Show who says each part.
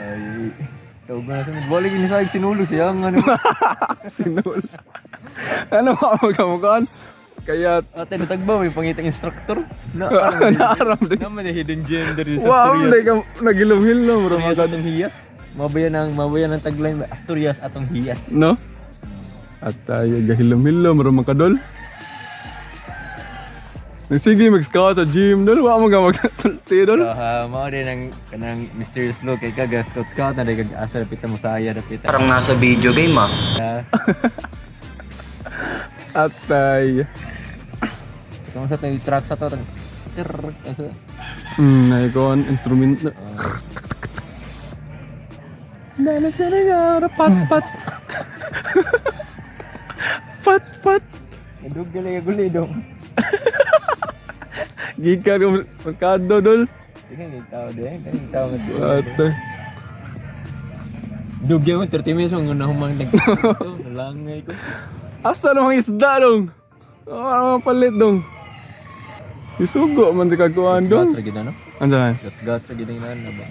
Speaker 1: Ay, tawag na sa balik ini sa sinulo siya ang ano.
Speaker 2: Sinul. Ano ka magkamukaan? Kaya
Speaker 1: Ate natagba may pangitang instructor.
Speaker 2: naaram din.
Speaker 1: Naman yung hidden gender yung
Speaker 2: Wow,
Speaker 1: Asturias.
Speaker 2: hindi ka nagilom-hilom.
Speaker 1: Asturias atong hiyas. Mabayan ng tagline Asturias atong hiyas.
Speaker 2: No? At tayo gahilom-hilom. Marang makadol. Sige, mag-scout sa gym. Dol, wala mo ka magsasulti,
Speaker 1: So,
Speaker 2: dol.
Speaker 1: mao din ang kanang mysterious look kay kaga scout na kag asa pita mo saya dapita.
Speaker 3: Parang nasa video game ah.
Speaker 2: At tayo.
Speaker 1: Kung sa tayo truck sa to asa
Speaker 2: Naikon, instrument na. Dala siya na nga, pat-pat. Pat-pat.
Speaker 1: Naduggal ay guli dong.
Speaker 2: Gika ka magkado, dol.
Speaker 1: Tingnan ni tao din, kaning tao nga
Speaker 2: At
Speaker 1: dugyan mo 30 minutes ang una humang nalangay ko.
Speaker 2: asa namang isda, dong? Ano palit, dong? Isugo, man di kaguan, dong.
Speaker 1: Let's go, no?
Speaker 2: Andiyan.
Speaker 1: Let's go, gina na ba?